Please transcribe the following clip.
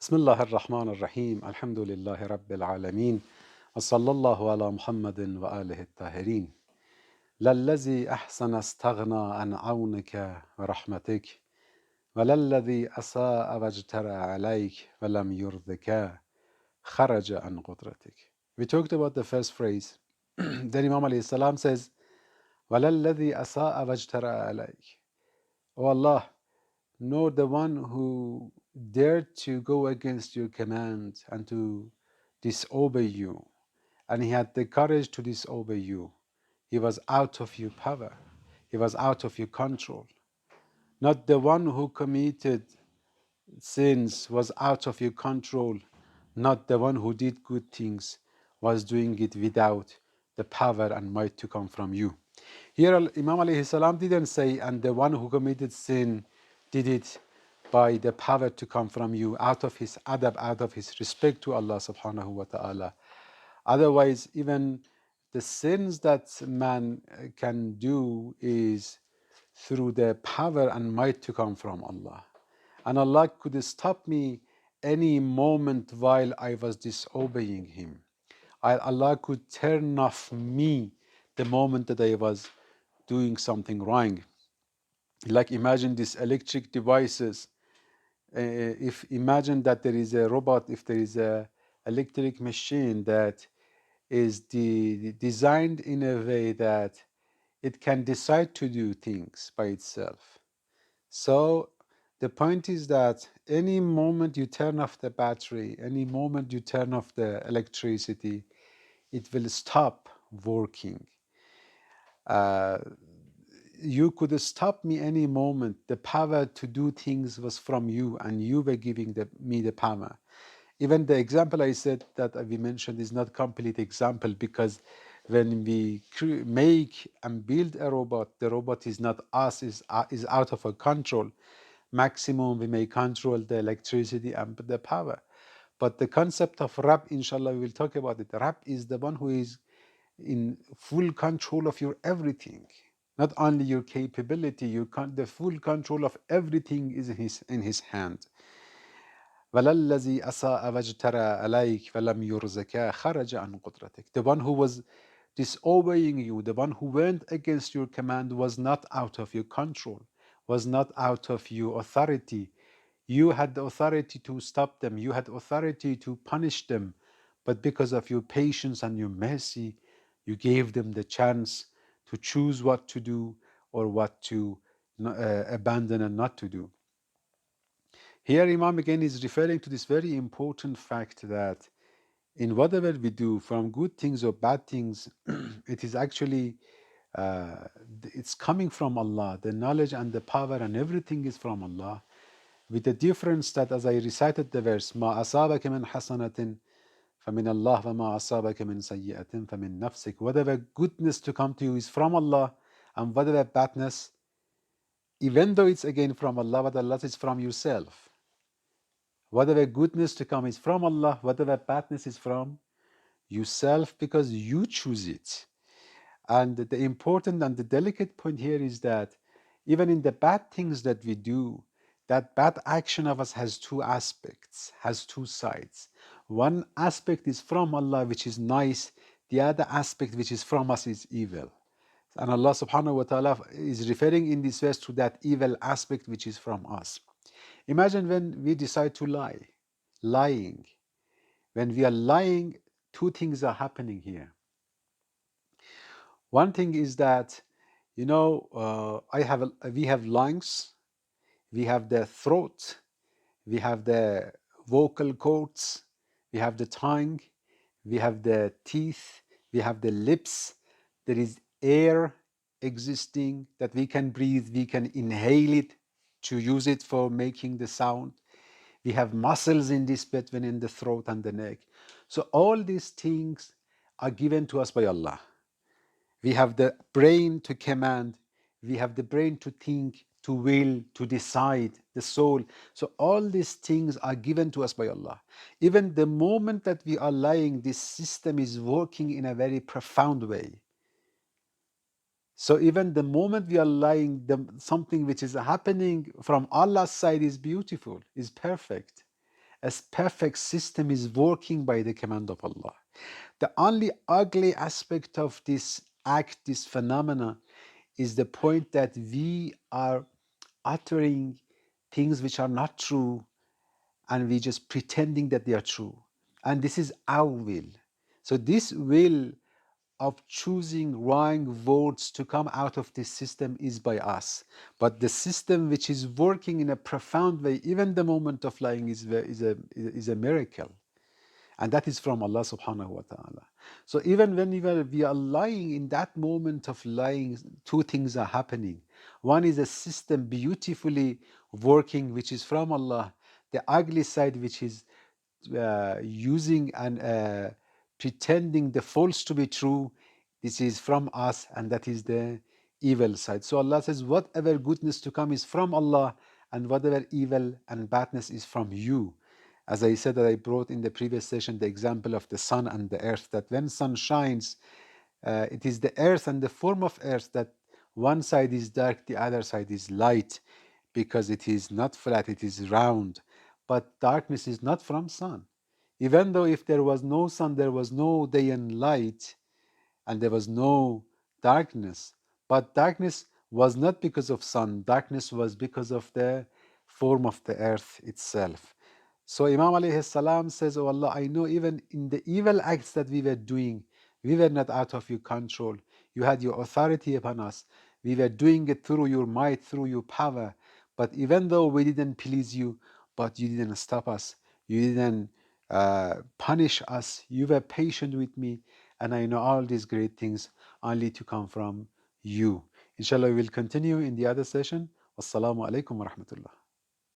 بسم الله الرحمن الرحيم الحمد لله رب العالمين وصلى الله على محمد وآله الطاهرين للذي أحسن استغنى عن عونك ورحمتك وللذي أساء واجترئ عليك ولم يرضك خرج عن قدرتك. We talked about the first phrase. Then Imam alayhi salam says وَلَلَّذِي أَسَاءَ وَاجْتَرَأَ عَلَيْكَ. O Allah, nor the one who dared to go against your command and to disobey you, and he had the courage to disobey you. He was out of your power, he was out of your control. Not the one who committed sins was out of your control, not the one who did good things was doing it without the power and might to come from you. Here Imam alayhi salam didn't say, and the one who committed sin did it by the power to come from you, out of his adab, out of his respect to Allah subhanahu wa ta'ala. Otherwise, even the sins that man can do is through the power and might to come from Allah. And Allah could stop me any moment while I was disobeying Him. Allah could turn off me the moment that I was doing something wrong. Like imagine these electric devices. If imagine that there is a robot, if there is a electric machine that is designed in a way that it can decide to do things by itself. So the point is that any moment you turn off the battery, any moment you turn off the electricity, it will stop working. You could stop me any moment. The power to do things was from you, and you were giving me the power. Even the example I said that we mentioned is not complete example, because when we make and build a robot, the robot is not us, is out of our control. Maximum we may control the electricity and the power. But the concept of Rab, inshallah, we will talk about it. Rab is the one who is in full control of your everything. Not only your capability, the full control of everything is in his hand. وَلَلَّذِي أَسَاءَ وَاجْتَرَأَ عَلَيْكَ وَلَمْ يُرْزَكَ خَرَجَ عَنْ قُدْرَتِكَ. The one who was disobeying you, the one who went against your command was not out of your control, was not out of your authority. You had the authority to stop them, you had authority to punish them, but because of your patience and your mercy, you gave them the chance to choose what to do or what to abandon and not to do. Here Imam again is referring to this very important fact that in whatever we do, from good things or bad things, it is actually it's coming from Allah. The knowledge and the power and everything is from Allah, with the difference that, as I recited the verse, ما أصابك من حسنة فمن الله وما أصابك من سيئة فمن نفسك. Whatever goodness to come to you is from Allah, and whatever badness, even though it's again from Allah, but Allah is from yourself. Whatever goodness to come is from Allah, whatever badness is from yourself, because you choose it. And the important and the delicate point here is that even in the bad things that we do, that bad action of us has two aspects, has two sides. One aspect is from Allah, which is nice. The other aspect, which is from us, is evil. And Allah subhanahu wa ta'ala is referring in this verse to that evil aspect which is from us. Imagine when we decide to lie. Lying. When we are lying, two things are happening here. One thing is that, we have lungs, we have the throat, we have the vocal cords, we have the tongue, we have the teeth, we have the lips. There is air existing that we can breathe, we can inhale it to use it for making the sound. We have muscles in this between in the throat and the neck. So all these things are given to us by Allah. We have the brain to command, we have the brain to think, to will, to decide, the soul. So all these things are given to us by Allah. Even the moment that we are lying, this system is working in a very profound way. So even the moment we are lying, something which is happening from Allah's side is beautiful, is perfect. A perfect system is working by the command of Allah. The only ugly aspect of this act, this phenomena, is the point that we are uttering things which are not true and we just pretending that they are true. And this is our will. So this will of choosing wrong words to come out of this system is by us. But the system which is working in a profound way, even the moment of lying is a miracle. And that is from Allah subhanahu wa ta'ala. So even when we are lying, in that moment of lying, two things are happening. One is a system beautifully working, which is from Allah. The ugly side, which is using and pretending the false to be true, this is from us, and that is the evil side. So Allah says, whatever goodness to come is from Allah, and whatever evil and badness is from you. As I said, that I brought in the previous session the example of the sun and the earth, that when sun shines, it is the earth and the form of earth that one side is dark, the other side is light, because it is not flat, it is round. But darkness is not from sun. Even though if there was no sun, there was no day and light, and there was no darkness. But darkness was not because of sun, darkness was because of the form of the earth itself. So Imam alayhi salam says, oh Allah, I know even in the evil acts that we were doing, we were not out of your control. You had your authority upon us. We were doing it through your might, through your power. But even though we didn't please you, but you didn't stop us. You didn't punish us. You were patient with me. And I know all these great things only to come from you. Inshallah, we will continue in the other session. Wassalamu alaikum wa rahmatullah.